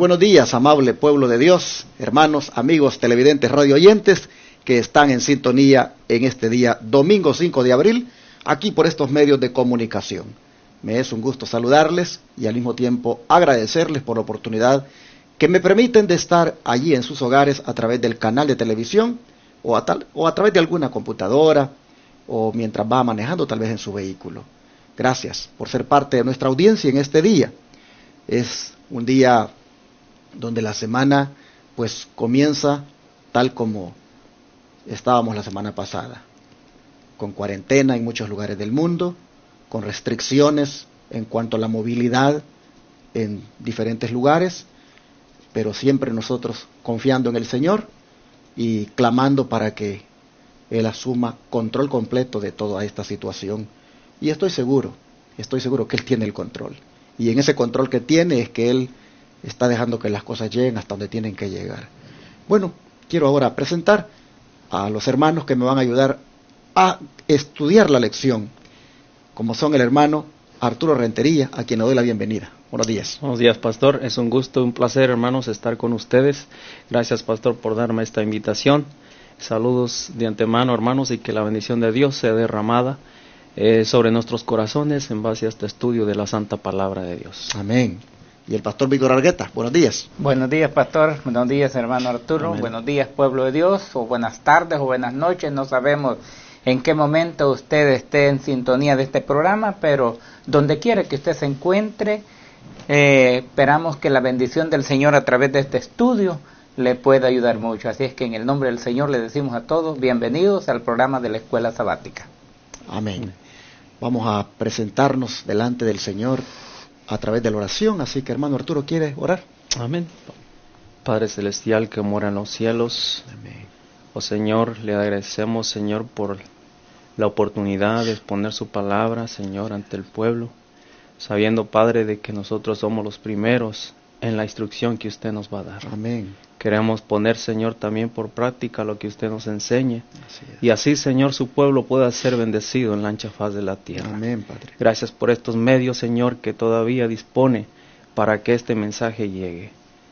buenos días, amable pueblo de Dios, hermanos, amigos, televidentes, radio oyentes que están en sintonía en este día, domingo 5 de abril, aquí por estos medios de comunicación. Me es un gusto saludarles y al mismo tiempo agradecerles por la oportunidad que me permiten de estar allí en sus hogares a través del canal de televisión o a través de alguna computadora o mientras va manejando tal vez en su vehículo. Gracias por ser parte de nuestra audiencia en este día. Es un día donde la semana pues comienza tal como estábamos la semana pasada, con cuarentena en muchos lugares del mundo, con restricciones en cuanto a la movilidad en diferentes lugares, pero siempre nosotros confiando en el Señor y clamando para que Él asuma control completo de toda esta situación. Y estoy seguro que Él tiene el control. Y en ese control que tiene es que Él está dejando que las cosas lleguen hasta donde tienen que llegar. Bueno, quiero ahora presentar a los hermanos que me van a ayudar a estudiar la lección, como son el hermano Arturo Rentería, a quien le doy la bienvenida. Buenos días. Buenos días, pastor. Es un gusto, un placer, hermanos, estar con ustedes. Gracias, pastor, por darme esta invitación. Saludos de antemano, hermanos, y que la bendición de Dios sea derramada sobre nuestros corazones en base a este estudio de la santa palabra de Dios. Amén. Y el pastor Víctor Argueta, buenos días. Buenos días, pastor. Buenos días, hermano Arturo. Amén. Buenos días, pueblo de Dios. O buenas tardes o buenas noches. No sabemos en qué momento usted esté en sintonía de este programa, pero donde quiera que usted se encuentre, esperamos que la bendición del Señor a través de este estudio le pueda ayudar mucho. Así es que en el nombre del Señor le decimos a todos bienvenidos al programa de la Escuela Sabática. Amén. Vamos a presentarnos delante del Señor a través de la oración, así que hermano Arturo, ¿quiere orar? Amén. Padre Celestial que mora en los cielos, Amén. oh Señor, le agradecemos, Señor, por la oportunidad de exponer su palabra, Señor, ante el pueblo, sabiendo, Padre, de que nosotros somos los primeros en la instrucción que usted nos va a dar. Amén. Queremos poner, Señor, también por práctica lo que usted nos enseñe. Así es. Y así, Señor, su pueblo pueda ser bendecido en la ancha faz de la tierra. Amén, Padre. Gracias por estos medios, Señor, que todavía dispone para que este mensaje llegue.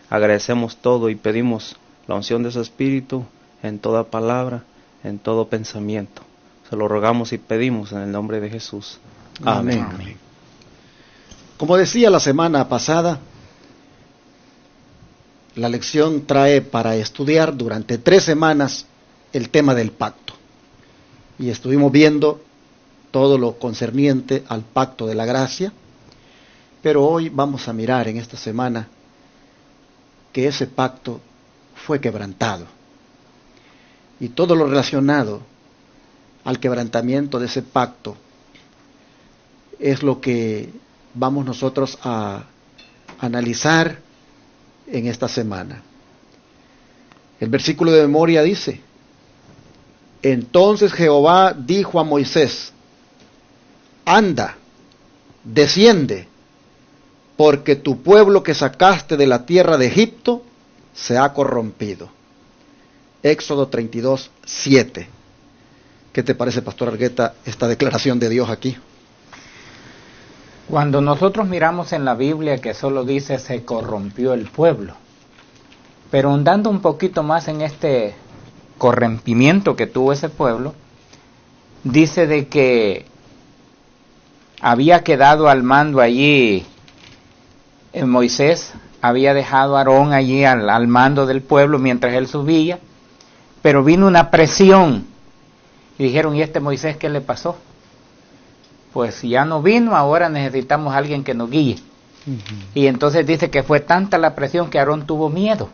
Agradecemos todo y pedimos la unción de su Espíritu en toda palabra, en todo pensamiento. Se lo rogamos y pedimos en el nombre de Jesús. Amén. Amén. Como decía la semana pasada, la lección trae para estudiar durante 3 semanas el tema del pacto. Y estuvimos viendo todo lo concerniente al pacto de la gracia, pero hoy vamos a mirar en esta semana que ese pacto fue quebrantado. Y todo lo relacionado al quebrantamiento de ese pacto es lo que vamos nosotros a analizar en esta semana. El versículo de memoria dice: entonces Jehová dijo a Moisés: anda, desciende, porque tu pueblo que sacaste de la tierra de Egipto se ha corrompido. Éxodo 32, 7. ¿Qué te parece, pastor Argueta, esta declaración de Dios aquí? Cuando nosotros miramos en la Biblia que solo dice se corrompió el pueblo, pero ahondando un poquito más en este corrompimiento que tuvo ese pueblo, dice de que había quedado al mando allí Moisés, había dejado a Aarón allí al mando del pueblo mientras él subía, pero vino una presión y dijeron: ¿y este Moisés qué le pasó? Pues ya no vino, ahora necesitamos a alguien que nos guíe. Y entonces dice que fue tanta la presión que Aarón tuvo miedo.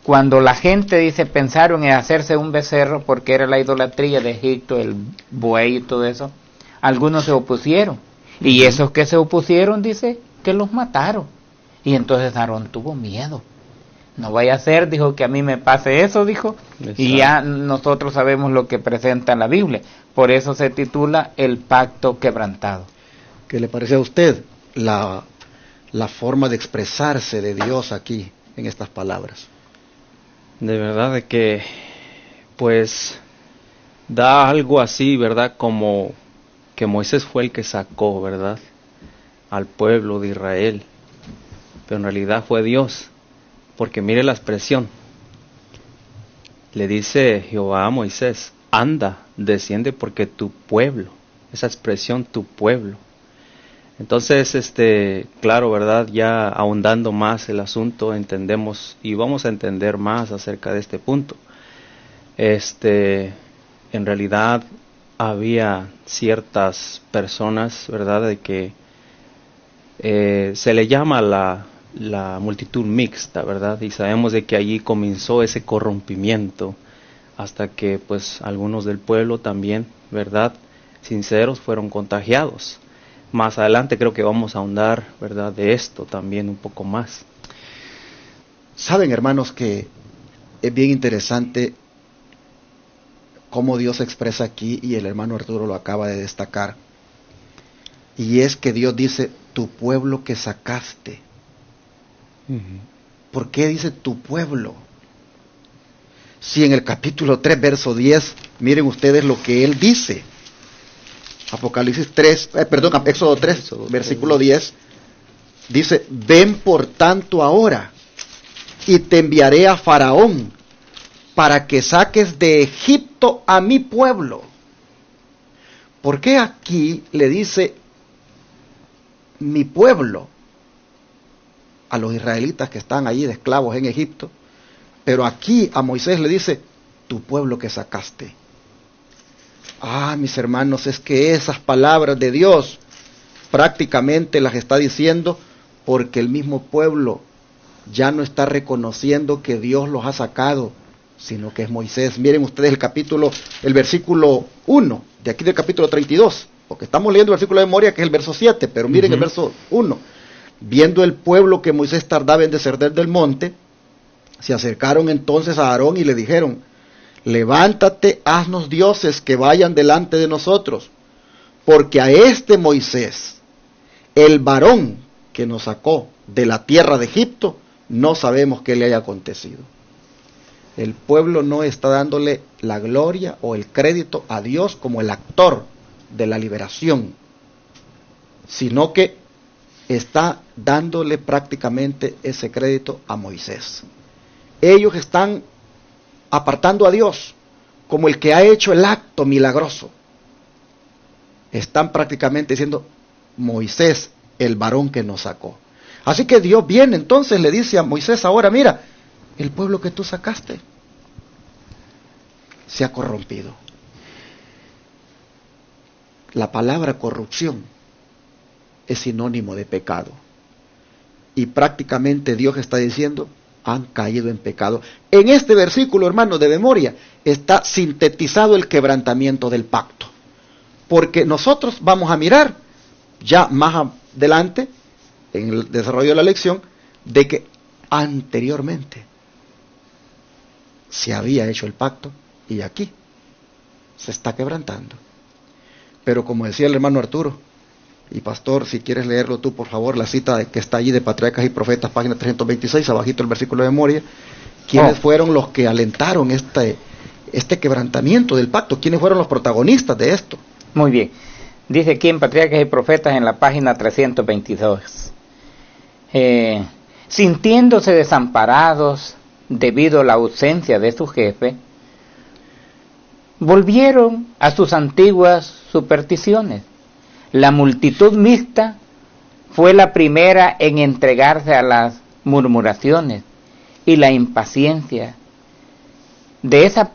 Cuando la gente, dice, pensaron en hacerse un becerro porque era la idolatría de Egipto, el buey y todo eso, algunos se opusieron. Y esos que se opusieron, dice, que los mataron. Y entonces Aarón tuvo miedo. No vaya a ser, dijo, que a mí me pase eso, dijo. Exacto. Y ya nosotros sabemos lo que presenta la Biblia. Por eso se titula El Pacto Quebrantado. ¿Qué le parece a usted la forma de expresarse de Dios aquí en estas palabras? De verdad de que, pues, da algo así, ¿verdad? Como que Moisés fue el que sacó, ¿verdad?, al pueblo de Israel. pero en realidad fue Dios, porque mire la expresión. Le dice Jehová a Moisés, anda, desciende porque tu pueblo, esa expresión, tu pueblo. Entonces, claro, ¿verdad? Ya ahondando más el asunto, entendemos y vamos a entender más acerca de este punto. En realidad había ciertas personas, ¿verdad? De que se le llama la multitud mixta, ¿verdad? Y sabemos de que allí comenzó ese corrompimiento hasta que pues algunos del pueblo también, ¿verdad? Sinceros, fueron contagiados. Más adelante creo que vamos a ahondar, ¿verdad? De esto también un poco más. Saben, hermanos, que es bien interesante cómo Dios se expresa aquí, y el hermano Arturo lo acaba de destacar. Y es que Dios dice, tu pueblo que sacaste. ¿Por qué dice tu pueblo? Si en el capítulo 3, verso 10, miren ustedes lo que él dice. Éxodo 3, versículo 10, dice, ven por tanto ahora, y te enviaré a Faraón, para que saques de Egipto a mi pueblo. ¿Por qué aquí le dice mi pueblo a los israelitas que están allí de esclavos en Egipto? Pero aquí a Moisés le dice, tu pueblo que sacaste. Mis hermanos, es que esas palabras de Dios prácticamente las está diciendo porque el mismo pueblo ya no está reconociendo que Dios los ha sacado, sino que es Moisés. Miren ustedes el versículo 1, de aquí del capítulo 32, porque estamos leyendo el versículo de memoria que es el verso 7, pero miren el verso 1. Viendo el pueblo que Moisés tardaba en descender del monte, se acercaron entonces a Aarón y le dijeron, levántate, haznos dioses que vayan delante de nosotros, porque a este Moisés, el varón que nos sacó de la tierra de Egipto, no sabemos qué le haya acontecido. El pueblo no está dándole la gloria o el crédito a Dios como el actor de la liberación, sino que está dándole prácticamente ese crédito a Moisés. Ellos están apartando a Dios como el que ha hecho el acto milagroso. Están prácticamente diciendo, Moisés, el varón que nos sacó. Así que Dios viene, entonces le dice a Moisés ahora, mira, el pueblo que tú sacaste se ha corrompido. La palabra corrupción es sinónimo de pecado. Y prácticamente Dios está diciendo, han caído en pecado. En este versículo, hermanos, de memoria, está sintetizado el quebrantamiento del pacto. Porque nosotros vamos a mirar ya más adelante, en el desarrollo de la lección, de que anteriormente se había hecho el pacto y aquí se está quebrantando. Pero como decía el hermano Arturo, y pastor, si quieres leerlo tú, por favor, la cita que está allí de Patriarcas y Profetas, página 326, abajito el versículo de memoria, ¿quiénes fueron los que alentaron este quebrantamiento del pacto? ¿Quiénes fueron los protagonistas de esto? Muy bien. Dice aquí en Patriarcas y Profetas, en la página 322, sintiéndose desamparados debido a la ausencia de su jefe, volvieron a sus antiguas supersticiones. La multitud mixta fue la primera en entregarse a las murmuraciones y la impaciencia. De esas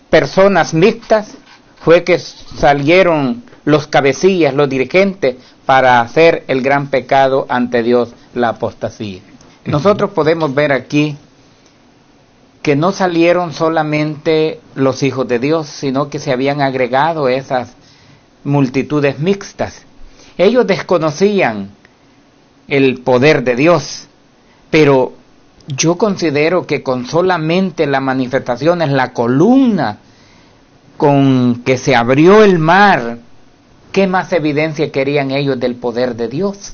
personas mixtas fue que salieron los cabecillas, los dirigentes, para hacer el gran pecado ante Dios, la apostasía. Nosotros podemos ver aquí que no salieron solamente los hijos de Dios, sino que se habían agregado esas multitudes mixtas. Ellos desconocían el poder de Dios, pero yo considero que con solamente la manifestación en la columna con que se abrió el mar, ¿qué más evidencia querían ellos del poder de Dios?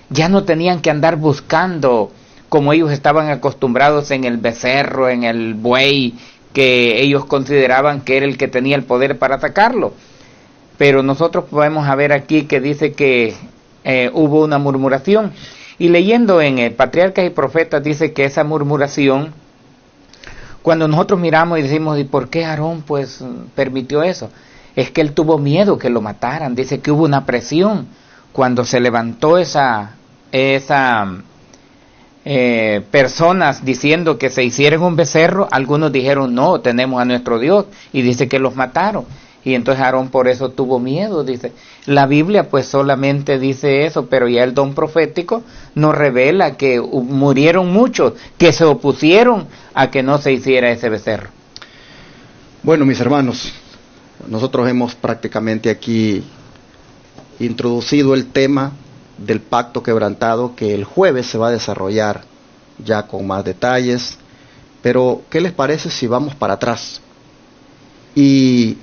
Ya no tenían que andar buscando, como ellos estaban acostumbrados, en el becerro, en el buey, que ellos consideraban que era el que tenía el poder para atacarlo. Pero nosotros podemos ver aquí que dice que hubo una murmuración. Y leyendo en Patriarcas y Profetas dice que esa murmuración, cuando nosotros miramos y decimos, ¿y por qué Aarón pues permitió eso? Es que él tuvo miedo que lo mataran. Dice que hubo una presión cuando se levantó personas diciendo que se hicieran un becerro. Algunos dijeron, no, tenemos a nuestro Dios, y dice que los mataron. Y entonces Aarón por eso tuvo miedo, dice. La Biblia pues solamente dice eso, pero ya el don profético nos revela que murieron muchos que se opusieron a que no se hiciera ese becerro. Bueno, mis hermanos, nosotros hemos prácticamente aquí introducido el tema del pacto quebrantado, que el jueves se va a desarrollar ya con más detalles. Pero, ¿qué les parece si vamos para atrás y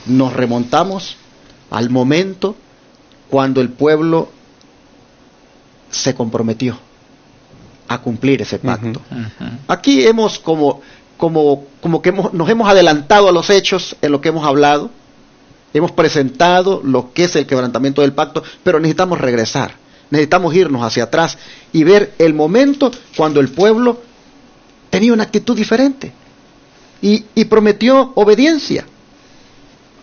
nos remontamos al momento cuando el pueblo se comprometió a cumplir ese pacto? Aquí hemos nos hemos adelantado a los hechos en lo que hemos hablado, hemos presentado lo que es el quebrantamiento del pacto, pero necesitamos regresar, necesitamos irnos hacia atrás y ver el momento cuando el pueblo tenía una actitud diferente y prometió obediencia.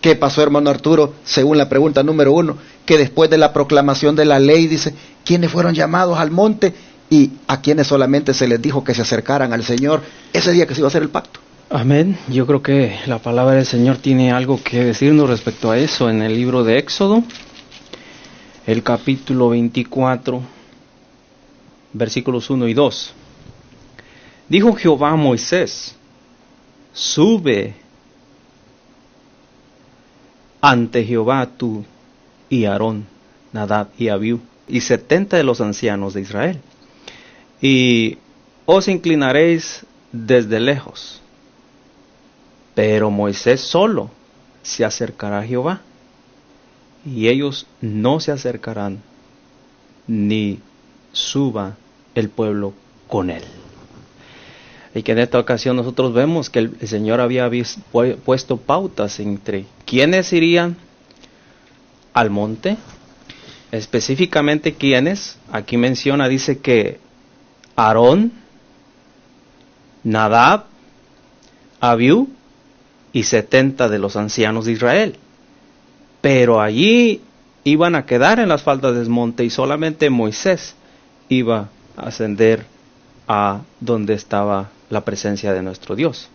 ¿Qué pasó, hermano Arturo? Según la pregunta número 1, que después de la proclamación de la ley, dice, ¿quiénes fueron llamados al monte? Y a quienes solamente se les dijo que se acercaran al Señor ese día que se iba a hacer el pacto. Amén. Yo creo que la palabra del Señor tiene algo que decirnos respecto a eso en el libro de Éxodo, el capítulo 24, versículos 1 y 2. Dijo Jehová a Moisés, sube ante Jehová tú y Aarón, Nadab y Abiú, y 70 de los ancianos de Israel, y os inclinaréis desde lejos. Pero Moisés solo se acercará a Jehová, y ellos no se acercarán, ni suba el pueblo con él. Y que en esta ocasión nosotros vemos que el Señor había puesto pautas entre quiénes irían al monte, específicamente quiénes. Aquí menciona, dice que Aarón, Nadab, Abiú y 70 de los ancianos de Israel. Pero allí iban a quedar en las faldas del monte y solamente Moisés iba a ascender a donde estaba la presencia de nuestro Dios.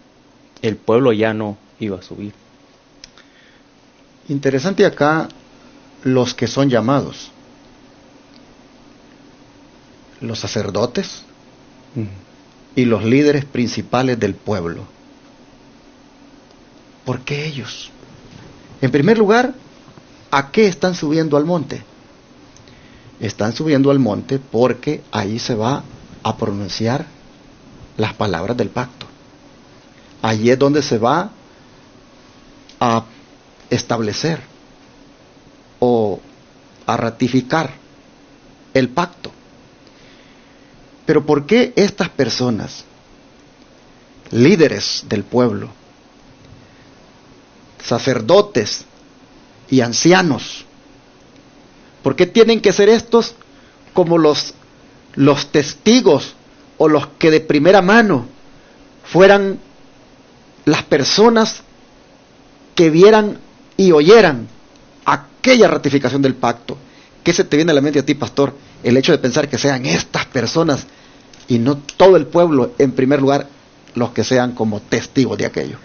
El pueblo ya no iba a subir. Interesante acá los que son llamados. Los sacerdotes y los líderes principales del pueblo. ¿Por qué ellos? En primer lugar, ¿a qué están subiendo al monte? Están subiendo al monte porque ahí se va a pronunciar las palabras del pacto. Allí es donde se va a establecer o a ratificar el pacto. Pero ¿por qué estas personas, líderes del pueblo, sacerdotes y ancianos, por qué tienen que ser estos como los testigos o los que de primera mano fueran las personas que vieran y oyeran aquella ratificación del pacto? ¿Qué se te viene a la mente a ti, pastor? El hecho de pensar que sean estas personas y no todo el pueblo, en primer lugar, los que sean como testigos de aquello.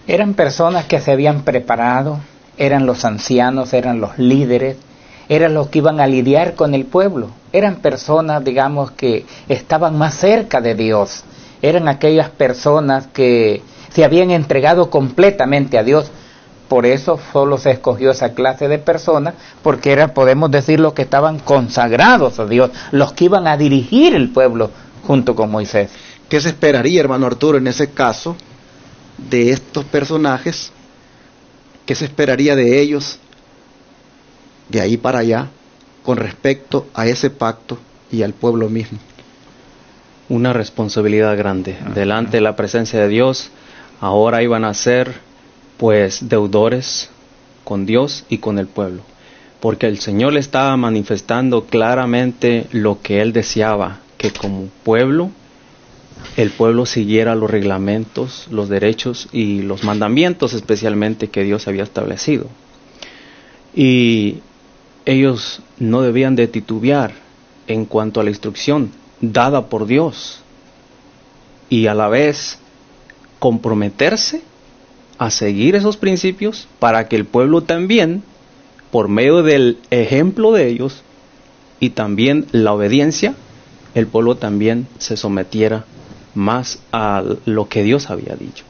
Eran personas que se habían preparado, eran los ancianos, eran los líderes, eran los que iban a lidiar con el pueblo. Eran personas, digamos, que estaban más cerca de Dios. Eran aquellas personas que se habían entregado completamente a Dios. Por eso solo se escogió esa clase de personas, porque podemos decir, los que estaban consagrados a Dios, los que iban a dirigir el pueblo junto con Moisés. ¿Qué se esperaría, hermano Arturo, en ese caso, de estos personajes? ¿Qué se esperaría de ellos de ahí para allá con respecto a ese pacto y al pueblo mismo? Una responsabilidad grande. Delante de la presencia de Dios, ahora iban a ser pues deudores con Dios y con el pueblo. porque el Señor le estaba manifestando claramente lo que Él deseaba, que como pueblo, el pueblo siguiera los reglamentos, los derechos y los mandamientos especialmente que Dios había establecido. Y ellos no debían de titubear en cuanto a la instrucción dada por Dios y a la vez comprometerse a seguir esos principios para que el pueblo también, por medio del ejemplo de ellos y también la obediencia, el pueblo también se sometiera más a lo que Dios había dicho.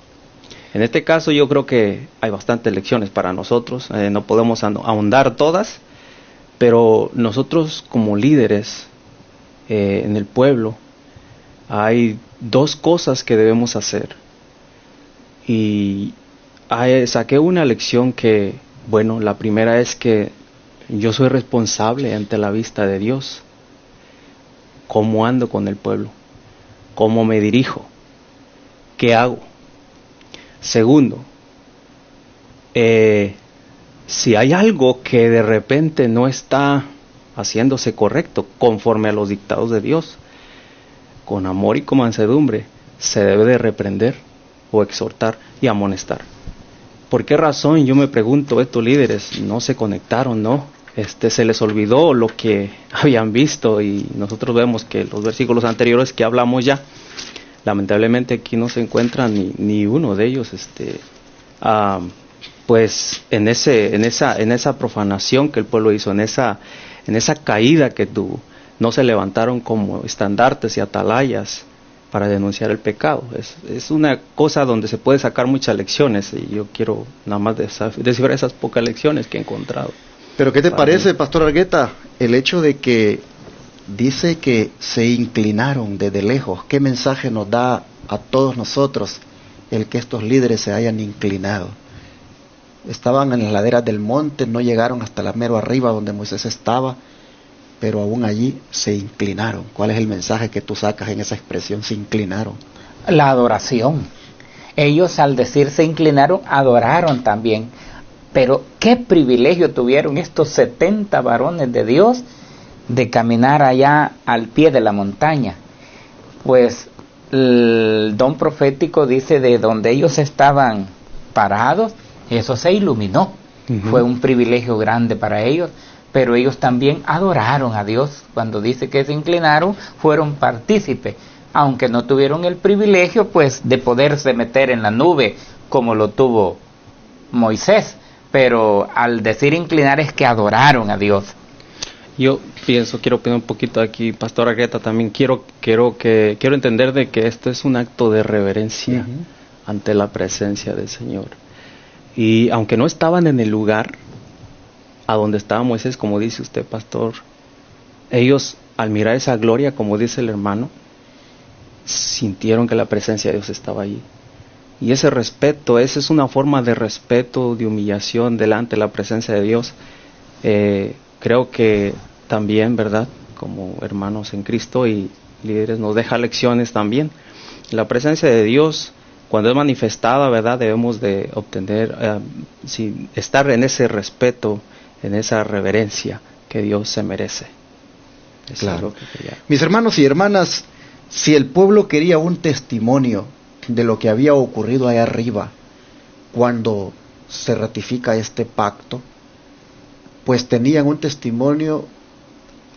En este caso yo creo que hay bastantes lecciones para nosotros, no podemos ahondar todas, pero nosotros como líderes en el pueblo hay dos cosas que debemos hacer. Y saqué una lección que, bueno, la primera es que yo soy responsable ante la vista de Dios. ¿Cómo ando con el pueblo? ¿Cómo me dirijo? ¿Qué hago? Segundo, si hay algo que de repente no está haciéndose correcto conforme a los dictados de Dios, con amor y con mansedumbre se debe de reprender o exhortar y amonestar. ¿Por qué razón, yo me pregunto, estos líderes no se conectaron, no? Se les olvidó lo que habían visto, y nosotros vemos que los versículos anteriores que hablamos ya, lamentablemente aquí no se encuentra ni uno de ellos, pues en esa profanación que el pueblo hizo, en esa caída que tuvo, no se levantaron como estandartes y atalayas para denunciar el pecado. Es una cosa donde se puede sacar muchas lecciones, y yo quiero nada más descifrar esas pocas lecciones que he encontrado. Pero ¿qué te parece, Pastor Argueta, el hecho de que dice que se inclinaron desde lejos? ¿Qué mensaje nos da a todos nosotros el que estos líderes se hayan inclinado? Estaban en las laderas del monte, no llegaron hasta la mero arriba donde Moisés estaba, pero aún allí se inclinaron. ¿Cuál es el mensaje que tú sacas en esa expresión, se inclinaron? La adoración. Ellos, al decir se inclinaron, adoraron también. Pero qué privilegio tuvieron estos 70 varones de Dios de caminar allá al pie de la montaña. Pues el don profético dice de donde ellos estaban parados, eso se iluminó. Fue un privilegio grande para ellos, pero ellos también adoraron a Dios. Cuando dice que se inclinaron, fueron partícipes, aunque no tuvieron el privilegio pues de poderse meter en la nube como lo tuvo Moisés, pero al decir inclinar es que adoraron a Dios. Yo quiero opinar un poquito aquí, Pastor Argueta, también quiero entender de que esto es un acto de reverencia ante la presencia del Señor. Y aunque no estaban en el lugar a donde estaba Moisés, como dice usted, Pastor, ellos al mirar esa gloria, como dice el hermano, sintieron que la presencia de Dios estaba allí. Y ese respeto, esa es una forma de respeto, de humillación delante de la presencia de Dios. Creo que también, ¿verdad?, como hermanos en Cristo y líderes, nos deja lecciones también. La presencia de Dios, cuando es manifestada, ¿verdad?, debemos de obtener, estar en ese respeto, en esa reverencia que Dios se merece. Claro. Mis hermanos y hermanas, si el pueblo quería un testimonio de lo que había ocurrido allá arriba cuando se ratifica este pacto, pues tenían un testimonio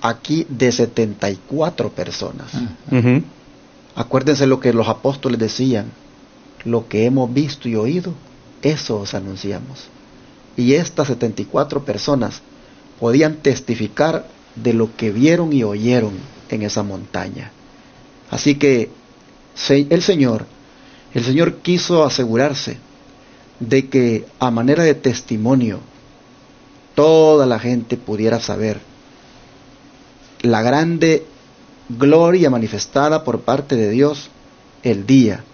aquí de 74 personas. Acuérdense lo que los apóstoles decían: lo que hemos visto y oído, eso os anunciamos. Y estas 74 personas podían testificar de lo que vieron y oyeron en esa montaña. Así que el Señor quiso asegurarse de que a manera de testimonio toda la gente pudiera saber la grande gloria manifestada por parte de Dios el día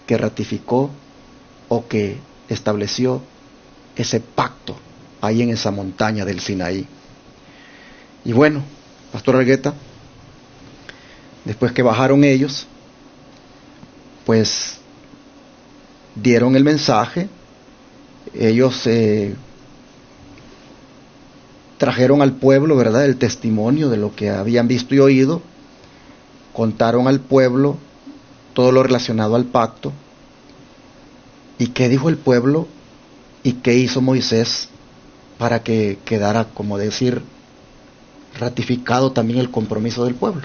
que ratificó o que estableció ese pacto ahí en esa montaña del Sinaí. Y bueno, Pastor Argueta, después que bajaron ellos, pues dieron el mensaje. Ellos trajeron al pueblo, ¿verdad?, el testimonio de lo que habían visto y oído, contaron al pueblo todo lo relacionado al pacto. ¿Y qué dijo el pueblo? ¿Y qué hizo Moisés para que quedara, como decir, ratificado también el compromiso del pueblo?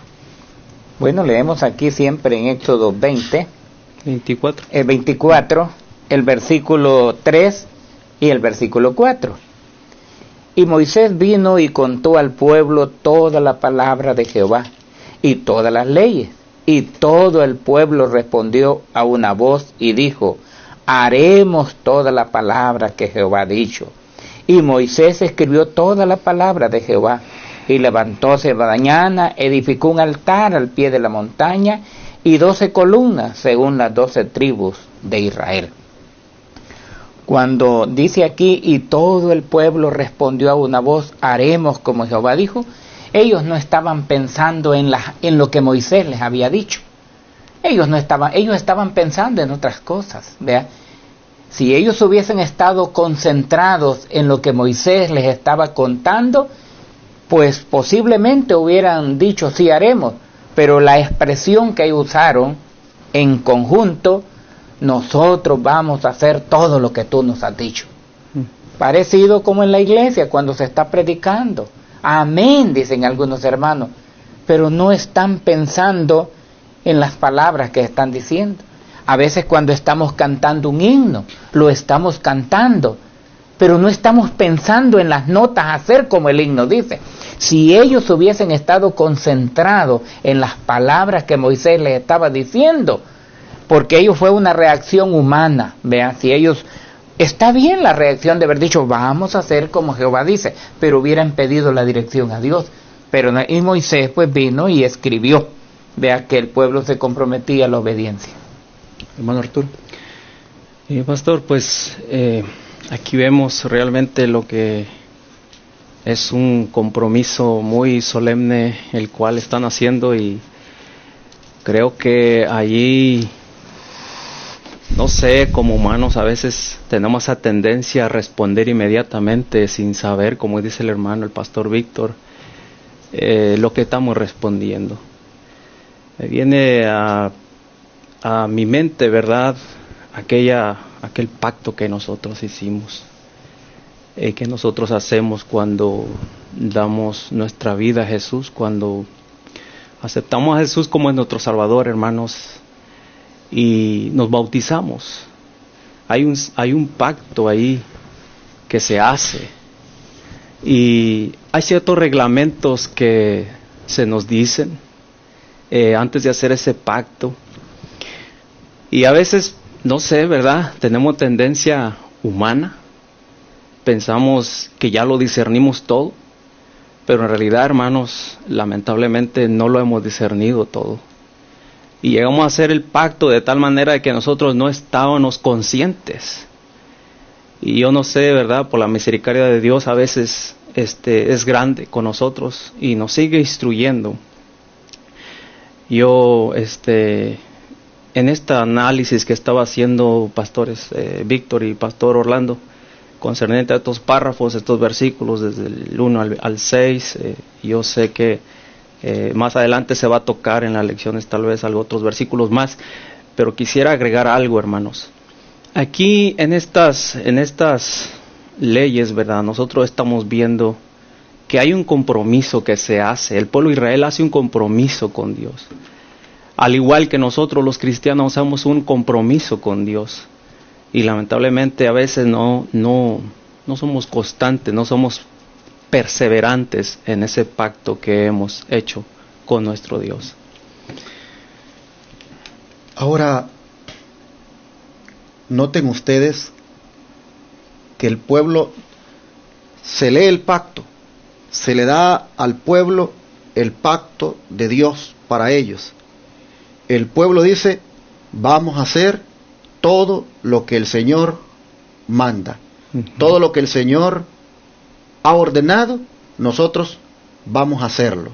Bueno, leemos aquí siempre en Éxodo 24. 24, el versículo 3 y el versículo 4. Y Moisés vino y contó al pueblo toda la palabra de Jehová y todas las leyes. Y todo el pueblo respondió a una voz y dijo: haremos toda la palabra que Jehová ha dicho. Y Moisés escribió toda la palabra de Jehová, y levantóse mañana, edificó un altar al pie de la montaña, y 12 columnas, según las 12 tribus de Israel. Cuando dice aquí, y todo el pueblo respondió a una voz, haremos como Jehová dijo, ellos no estaban pensando en lo que Moisés les había dicho. Ellos estaban pensando en otras cosas, ¿vea? Si ellos hubiesen estado concentrados en lo que Moisés les estaba contando, pues posiblemente hubieran dicho sí haremos, pero la expresión que ellos usaron en conjunto, nosotros vamos a hacer todo lo que tú nos has dicho. Parecido como en la iglesia cuando se está predicando. Amén, dicen algunos hermanos, pero no están pensando en las palabras que están diciendo. A veces cuando estamos cantando un himno, lo estamos cantando, pero no estamos pensando en las notas a hacer como el himno dice. Si ellos hubiesen estado concentrados en las palabras que Moisés les estaba diciendo, porque ello fue una reacción humana, vean, si ellos, está bien la reacción de haber dicho, vamos a hacer como Jehová dice, pero hubieran pedido la dirección a Dios. Pero y Moisés pues vino y escribió, vea que el pueblo se comprometía a la obediencia. Hermano Arturo. Pastor, pues aquí vemos realmente lo que es un compromiso muy solemne el cual están haciendo, y creo que allí, no sé, como humanos a veces tenemos esa tendencia a responder inmediatamente sin saber, como dice el hermano, el pastor Víctor, lo que estamos respondiendo. Me viene a mi mente, ¿verdad?, aquel pacto que nosotros hicimos, que nosotros hacemos cuando damos nuestra vida a Jesús, cuando aceptamos a Jesús como nuestro Salvador, hermanos, y nos bautizamos. Hay un pacto ahí que se hace, y hay ciertos reglamentos que se nos dicen antes de hacer ese pacto, y a veces, no sé, ¿verdad?, tenemos tendencia humana, pensamos que ya lo discernimos todo, pero en realidad, hermanos, lamentablemente no lo hemos discernido todo. Y llegamos a hacer el pacto de tal manera de que nosotros no estábamos conscientes. Y yo no sé, ¿verdad?, por la misericordia de Dios a veces es grande con nosotros y nos sigue instruyendo. Yo, en este análisis que estaba haciendo pastores Víctor y pastor Orlando, concerniente a estos párrafos, estos versículos desde el 1 al 6, yo sé que más adelante se va a tocar en las lecciones tal vez otros versículos más, pero quisiera agregar algo, hermanos. Aquí en estas leyes, ¿verdad?, nosotros estamos viendo que hay un compromiso que se hace. El pueblo de Israel hace un compromiso con Dios, al igual que nosotros los cristianos hacemos un compromiso con Dios. Y lamentablemente a veces no somos constantes, no somos perseverantes en ese pacto que hemos hecho con nuestro Dios. Ahora, noten ustedes que el pueblo, se lee el pacto, se le da al pueblo el pacto de Dios para ellos. El pueblo dice, vamos a hacer todo lo que el Señor manda, todo lo que el Señor ha ordenado, nosotros vamos a hacerlo.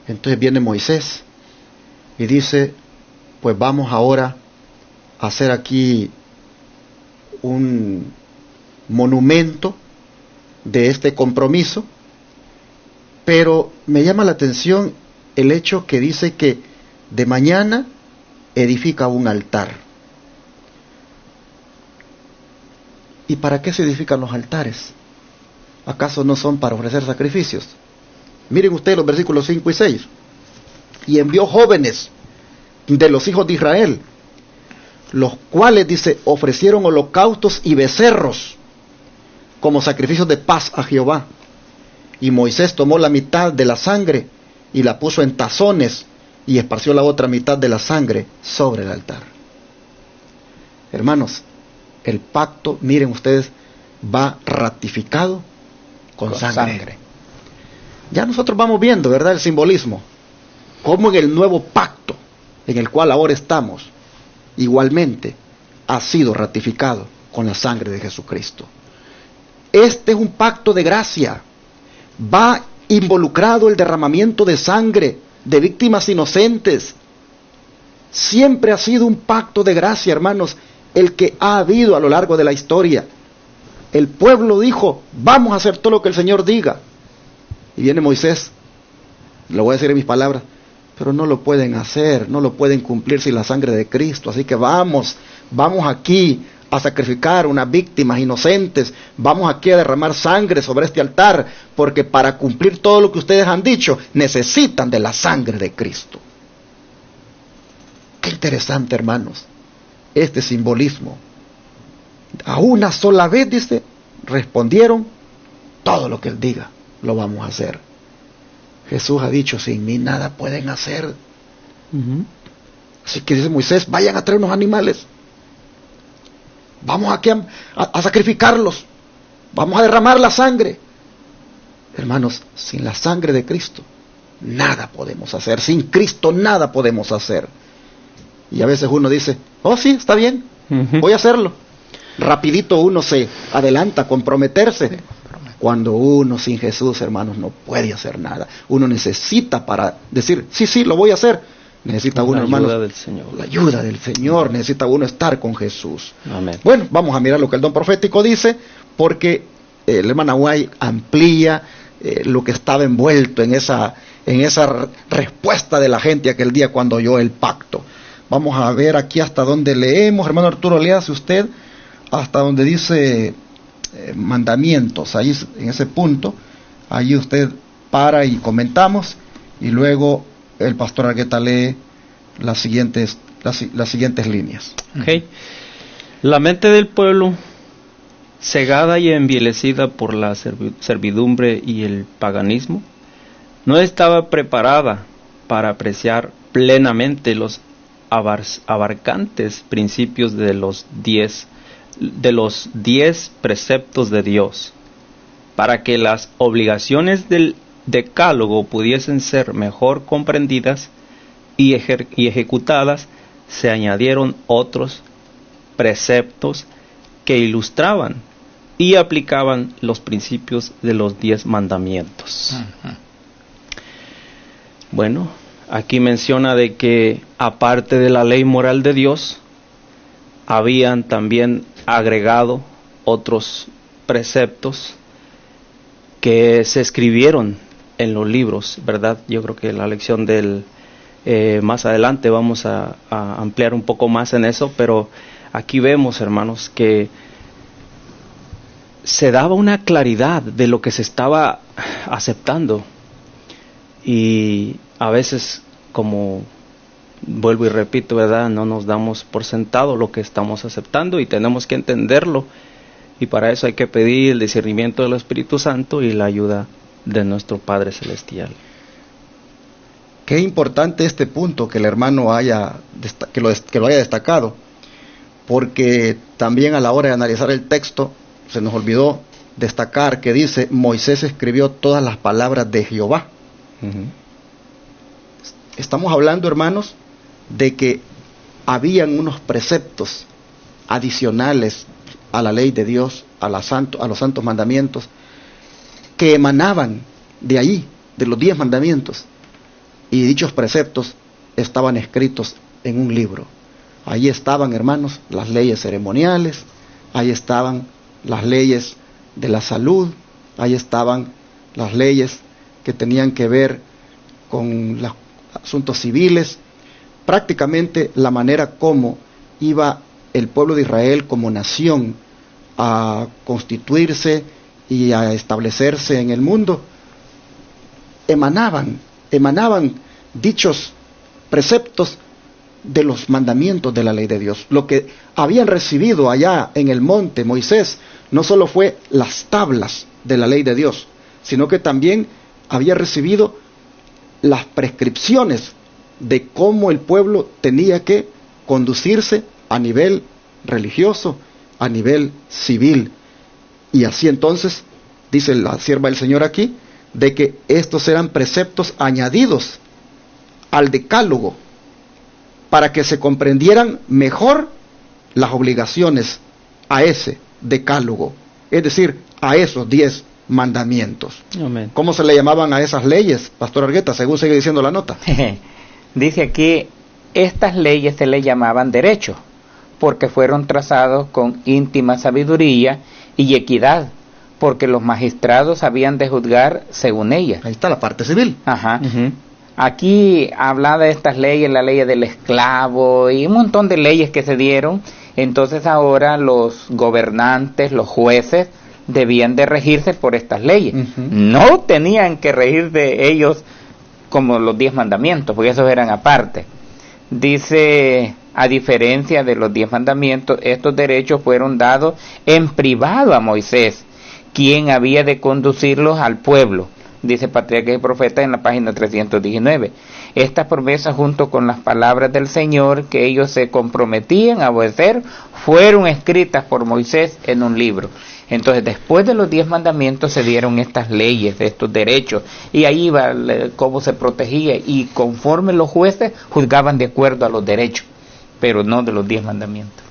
Entonces viene Moisés y dice, pues vamos ahora a hacer aquí un monumento de este compromiso, pero me llama la atención el hecho que dice que de mañana edifica un altar. ¿Y para qué se edifican los altares? ¿Acaso no son para ofrecer sacrificios? Miren ustedes los versículos 5 y 6. Y envió jóvenes de los hijos de Israel, los cuales, dice, ofrecieron holocaustos y becerros como sacrificios de paz a Jehová. Y Moisés tomó la mitad de la sangre y la puso en tazones y esparció la otra mitad de la sangre sobre el altar. Hermanos, el pacto, miren ustedes, va ratificado con sangre. Ya nosotros vamos viendo, ¿verdad?, el simbolismo. Como en el nuevo pacto, en el cual ahora estamos, igualmente ha sido ratificado con la sangre de Jesucristo. Este es un pacto de gracia. Va involucrado el derramamiento de sangre de víctimas inocentes. Siempre ha sido un pacto de gracia, hermanos, el que ha habido a lo largo de la historia. El pueblo dijo, vamos a hacer todo lo que el Señor diga. Y viene Moisés, lo voy a decir en mis palabras, pero no lo pueden hacer, no lo pueden cumplir sin la sangre de Cristo. Así que vamos aquí a sacrificar unas víctimas inocentes, vamos aquí a derramar sangre sobre este altar, porque para cumplir todo lo que ustedes han dicho, necesitan de la sangre de Cristo. Qué interesante, hermanos, este simbolismo. A una sola vez, dice, respondieron, todo lo que Él diga, lo vamos a hacer. Jesús ha dicho, sin mí nada pueden hacer. Así que dice Moisés, vayan a traer unos animales. Vamos aquí a sacrificarlos. Vamos a derramar la sangre. Hermanos, sin la sangre de Cristo, nada podemos hacer. Sin Cristo nada podemos hacer. Y a veces uno dice, oh sí, está bien, voy a hacerlo. Rapidito uno se adelanta a comprometerse. Cuando uno sin Jesús, hermanos, no puede hacer nada. Uno necesita para decir, sí, lo voy a hacer. Necesita uno, hermanos, la ayuda del Señor. Necesita uno estar con Jesús. Amén. Bueno, vamos a mirar lo que el don profético dice, porque el hermano Aguay amplía lo que estaba envuelto en esa respuesta de la gente aquel día cuando oyó el pacto. Vamos a ver aquí hasta donde leemos, hermano Arturo, léase usted hasta donde dice mandamientos, ahí en ese punto, ahí usted para y comentamos, y luego el pastor Argueta lee las siguientes líneas. Okay. La mente del pueblo, cegada y envilecida por la servidumbre y el paganismo, no estaba preparada para apreciar plenamente los abarcantes principios de los 10 preceptos de Dios. Para que las obligaciones del decálogo pudiesen ser mejor comprendidas y ejecutadas, se añadieron otros preceptos que ilustraban y aplicaban los principios de los 10 mandamientos. Bueno, aquí menciona de que aparte de la ley moral de Dios, habían también agregado otros preceptos que se escribieron en los libros, ¿verdad? Yo creo que la lección del más adelante vamos a ampliar un poco más en eso, pero aquí vemos, hermanos, que se daba una claridad de lo que se estaba aceptando, y a veces, como vuelvo y repito, ¿verdad?, no nos damos por sentado lo que estamos aceptando y tenemos que entenderlo, y para eso hay que pedir el discernimiento del Espíritu Santo y la ayuda de nuestro Padre Celestial. Qué importante este punto que el hermano que lo haya destacado, porque también a la hora de analizar el texto se nos olvidó destacar que dice, Moisés escribió todas las palabras de Jehová. Estamos hablando, hermanos, de que habían unos preceptos adicionales a la ley de Dios, a los santos mandamientos, que emanaban de ahí, de los 10 mandamientos, y dichos preceptos estaban escritos en un libro. Ahí estaban, hermanos, las leyes ceremoniales, ahí estaban las leyes de la salud, Ahí estaban las leyes que tenían que ver con los asuntos civiles, prácticamente la manera como iba el pueblo de Israel como nación a constituirse y a establecerse en el mundo. Emanaban dichos preceptos de los mandamientos de la ley de Dios. Lo que habían recibido allá en el monte Moisés no solo fue las tablas de la ley de Dios, sino que también había recibido las prescripciones de cómo el pueblo tenía que conducirse a nivel religioso, a nivel civil. Y así entonces, dice la sierva del Señor aquí, de que estos eran preceptos añadidos al decálogo para que se comprendieran mejor las obligaciones a ese decálogo, es decir, a esos 10 mandamientos. Amén. ¿Cómo se le llamaban a esas leyes, Pastor Argueta, según sigue diciendo la nota? Dice aquí, estas leyes se le llamaban derechos, porque fueron trazados con íntima sabiduría y equidad, porque los magistrados habían de juzgar según ellas. Ahí está la parte civil. Ajá. Aquí habla de estas leyes, la ley del esclavo y un montón de leyes que se dieron. Entonces ahora los gobernantes, los jueces, debían de regirse por estas leyes. No tenían que regir de ellos como los 10 mandamientos, porque esos eran aparte. Dice, a diferencia de los 10 mandamientos, estos derechos fueron dados en privado a Moisés, quien había de conducirlos al pueblo. Dice Patriarcas y Profetas en la página 319. Estas promesas, junto con las palabras del Señor que ellos se comprometían a obedecer, fueron escritas por Moisés en un libro. Entonces, después de los 10 mandamientos se dieron estas leyes, estos derechos, y ahí iba cómo se protegía, y conforme los jueces juzgaban de acuerdo a los derechos, pero no de los 10 mandamientos.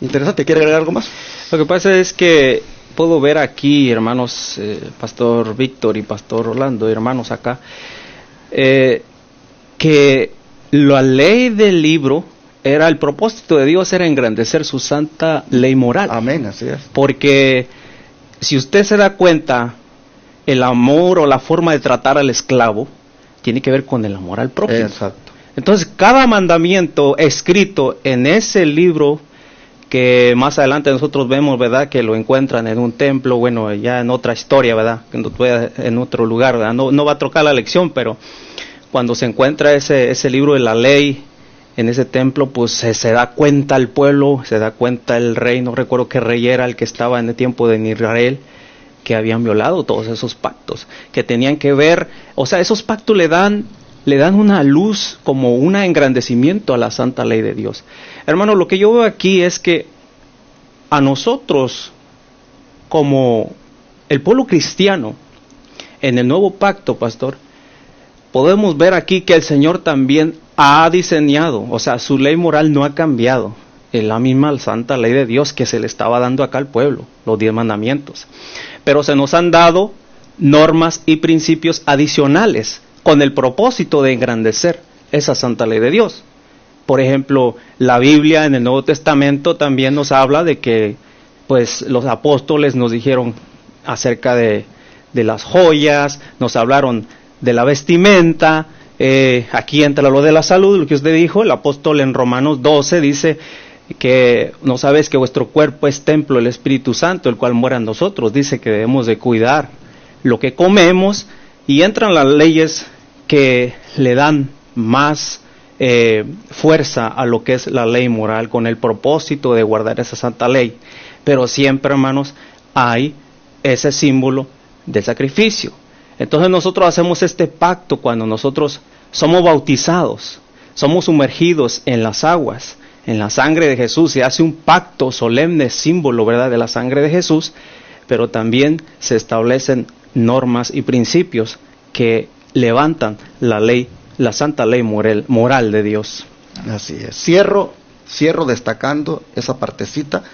Interesante, ¿quiere agregar algo más? Lo que pasa es que puedo ver aquí, hermanos, Pastor Víctor y Pastor Orlando, hermanos acá, que la ley del libro era el propósito de Dios, era engrandecer su santa ley moral. Amén, así es. Porque si usted se da cuenta, el amor o la forma de tratar al esclavo tiene que ver con el amor al prójimo. Exacto. Entonces, cada mandamiento escrito en ese libro, que más adelante nosotros vemos, ¿verdad?, que lo encuentran en un templo, bueno, ya en otra historia, ¿verdad?, en otro lugar, ¿verdad? No va a trocar la lección, pero cuando se encuentra ese libro de la ley en ese templo, pues se da cuenta el pueblo, se da cuenta el rey, no recuerdo qué rey era el que estaba en el tiempo de Israel, que habían violado todos esos pactos, que tenían que ver, o sea, esos pactos le dan una luz, como un engrandecimiento a la santa ley de Dios. Hermano, lo que yo veo aquí es que a nosotros, como el pueblo cristiano, en el nuevo pacto, pastor, podemos ver aquí que el Señor también ha diseñado, o sea, su ley moral no ha cambiado, es la misma santa ley de Dios que se le estaba dando acá al pueblo, los 10 mandamientos, pero se nos han dado normas y principios adicionales con el propósito de engrandecer esa santa ley de Dios. Por ejemplo, la Biblia en el Nuevo Testamento también nos habla de que, pues, los apóstoles nos dijeron acerca de las joyas, nos hablaron de la vestimenta, aquí entra lo de la salud, lo que usted dijo. El apóstol en Romanos 12 dice que no sabes que vuestro cuerpo es templo del Espíritu Santo, el cual mora en nosotros. Dice que debemos de cuidar lo que comemos, y entran las leyes que le dan más fuerza a lo que es la ley moral, con el propósito de guardar esa santa ley. Pero siempre, hermanos, hay ese símbolo de sacrificio. Entonces nosotros hacemos este pacto cuando nosotros somos bautizados, somos sumergidos en las aguas, en la sangre de Jesús. Se hace un pacto solemne, símbolo, ¿verdad?, de la sangre de Jesús, pero también se establecen normas y principios que levantan la ley, la santa ley moral de Dios. Así es. Cierro destacando esa partecita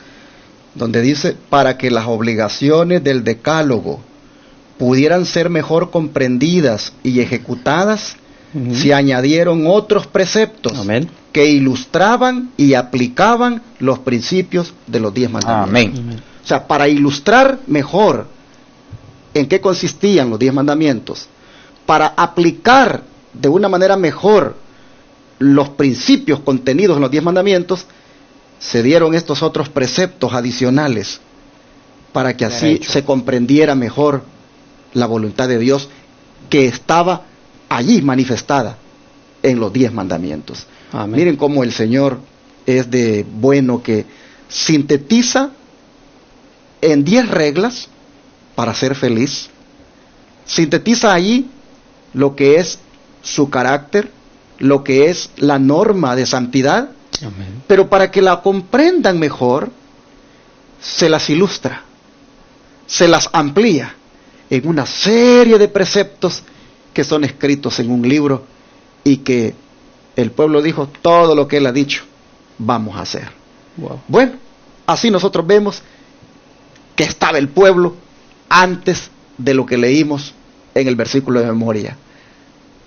donde dice, para que las obligaciones del decálogo pudieran ser mejor comprendidas y ejecutadas, se añadieron otros preceptos. Amén. Que ilustraban y aplicaban los principios de los 10 mandamientos. Amén. O sea, para ilustrar mejor en qué consistían los 10 mandamientos, para aplicar de una manera mejor los principios contenidos en los 10 mandamientos, se dieron estos otros preceptos adicionales para que así se comprendiera mejor la voluntad de Dios que estaba allí manifestada en los 10 mandamientos. Amén. Miren cómo el Señor es de bueno, que sintetiza en 10 reglas para ser feliz. Sintetiza allí lo que es su carácter, lo que es la norma de santidad. Amén. Pero para que la comprendan mejor, se las ilustra, se las amplía en una serie de preceptos que son escritos en un libro, y que el pueblo dijo: todo lo que él ha dicho, vamos a hacer. Wow. Bueno, así nosotros vemos que estaba el pueblo antes de lo que leímos en el versículo de memoria.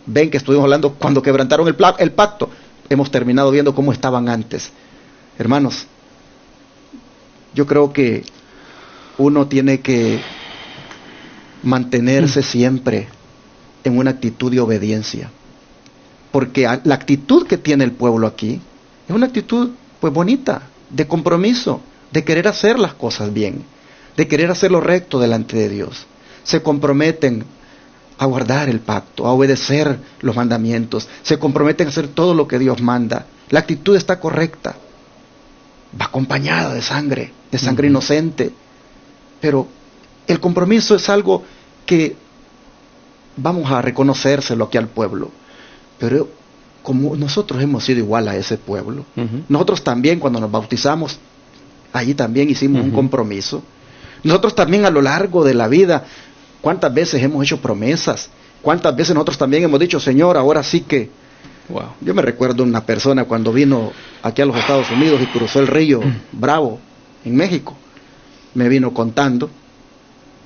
Ven que estuvimos hablando cuando quebrantaron el pacto. Hemos terminado viendo cómo estaban antes. Hermanos, yo creo que uno tiene que mantenerse siempre en una actitud de obediencia, porque la actitud que tiene el pueblo aquí es una actitud pues bonita, de compromiso, de querer hacer las cosas bien, de querer hacer lo recto delante de Dios. Se comprometen a guardar el pacto, a obedecer los mandamientos, se comprometen a hacer todo lo que Dios manda. La actitud está correcta, va acompañada de sangre inocente, pero el compromiso es algo que vamos a reconocérselo aquí al pueblo. Pero como nosotros hemos sido igual a ese pueblo, nosotros también cuando nos bautizamos, allí también hicimos un compromiso. Nosotros también a lo largo de la vida, ¿cuántas veces hemos hecho promesas? ¿Cuántas veces nosotros también hemos dicho: Señor, ahora sí que... Wow. Yo me recuerdo una persona cuando vino aquí a los Estados Unidos y cruzó el río Bravo, en México, me vino contando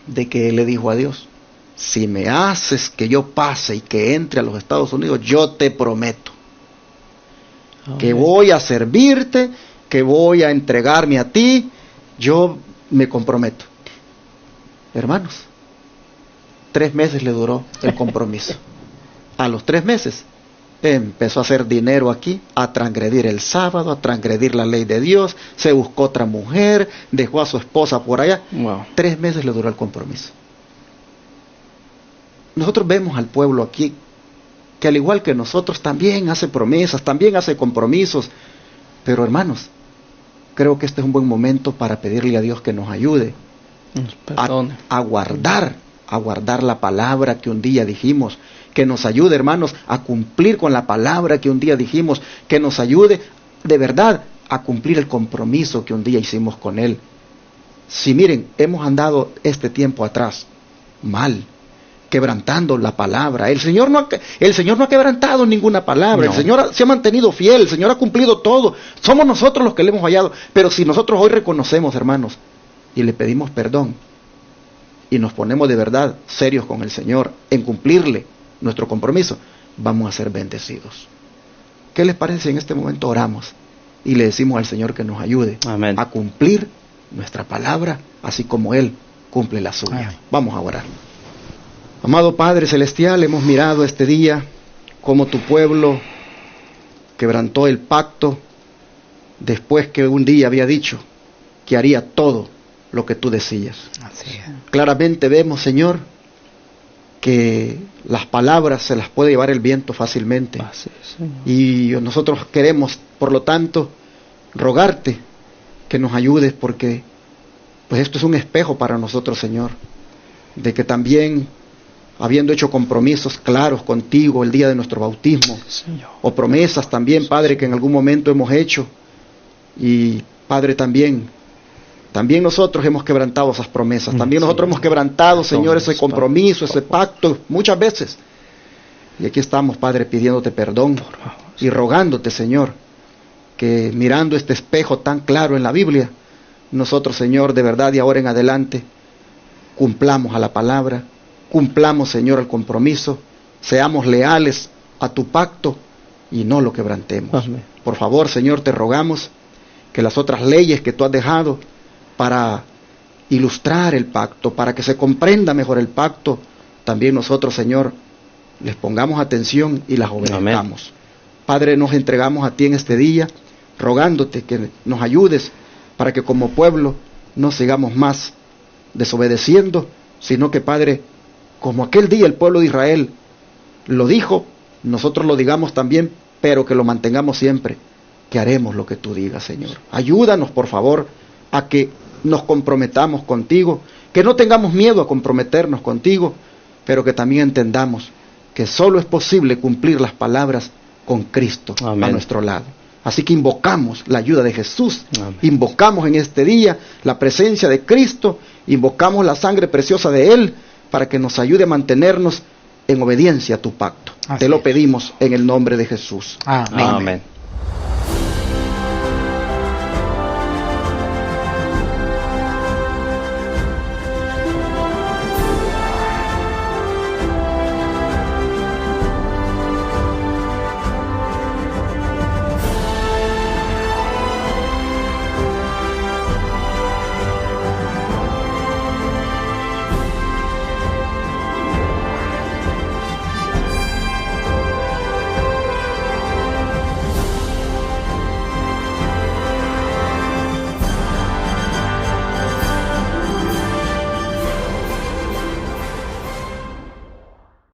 de que él le dijo a Dios: si me haces que yo pase y que entre a los Estados Unidos, yo te prometo que voy a servirte, que voy a entregarme a ti, yo me comprometo. Hermanos, 3 meses le duró el compromiso. A los 3 meses empezó a hacer dinero aquí, a transgredir el sábado, a transgredir la ley de Dios, se buscó otra mujer, dejó a su esposa por allá. Wow. 3 meses le duró el compromiso. Nosotros vemos al pueblo aquí que al igual que nosotros también hace promesas, también hace compromisos, pero hermanos, creo que este es un buen momento para pedirle a Dios que nos ayude a guardar la palabra que un día dijimos, que nos ayude, hermanos, a cumplir con la palabra que un día dijimos, que nos ayude de verdad a cumplir el compromiso que un día hicimos con Él. Si miren, hemos andado este tiempo atrás mal, quebrantando la palabra. El Señor no ha quebrantado ninguna palabra. No. El Señor se ha mantenido fiel, el Señor ha cumplido todo. Somos nosotros los que le hemos fallado. Pero si nosotros hoy reconocemos, hermanos, y le pedimos perdón, y nos ponemos de verdad serios con el Señor en cumplirle nuestro compromiso, vamos a ser bendecidos. ¿Qué les parece si en este momento oramos y le decimos al Señor que nos ayude Amén. a cumplir nuestra palabra, así como Él cumple la suya? Amén. Vamos a orar. Amado Padre Celestial, hemos mirado este día cómo tu pueblo quebrantó el pacto después que un día había dicho que haría todo lo que tú decías. Así es. Claramente vemos, Señor, que las palabras se las puede llevar el viento fácilmente. Así es, Señor. Y nosotros queremos, por lo tanto, rogarte que nos ayudes, porque pues esto es un espejo para nosotros, Señor, de que también, habiendo hecho compromisos claros contigo el día de nuestro bautismo, Señor, o promesas también, Padre, que en algún momento hemos hecho, y Padre, también nosotros hemos quebrantado esas promesas, también nosotros hemos quebrantado, Señor, ese compromiso, ese pacto, muchas veces. Y aquí estamos, Padre, pidiéndote perdón y rogándote, Señor, que mirando este espejo tan claro en la Biblia, nosotros, Señor, de verdad y ahora en adelante, cumplamos a la palabra, cumplamos, Señor, el compromiso, seamos leales a tu pacto y no lo quebrantemos. Amén. Por favor, Señor, te rogamos que las otras leyes que tú has dejado para ilustrar el pacto, para que se comprenda mejor el pacto, también nosotros, Señor, les pongamos atención y las obedezcamos. Padre, nos entregamos a ti en este día, rogándote que nos ayudes para que como pueblo no sigamos más desobedeciendo, sino que, Padre, como aquel día el pueblo de Israel lo dijo, nosotros lo digamos también, pero que lo mantengamos siempre, que haremos lo que tú digas, Señor. Ayúdanos, por favor, a que nos comprometamos contigo, que no tengamos miedo a comprometernos contigo, pero que también entendamos que solo es posible cumplir las palabras con Cristo a nuestro lado. Así que invocamos la ayuda de Jesús, invocamos en este día la presencia de Cristo, invocamos la sangre preciosa de Él para que nos ayude a mantenernos en obediencia a tu pacto. Te lo pedimos en el nombre de Jesús. Amén. Amén.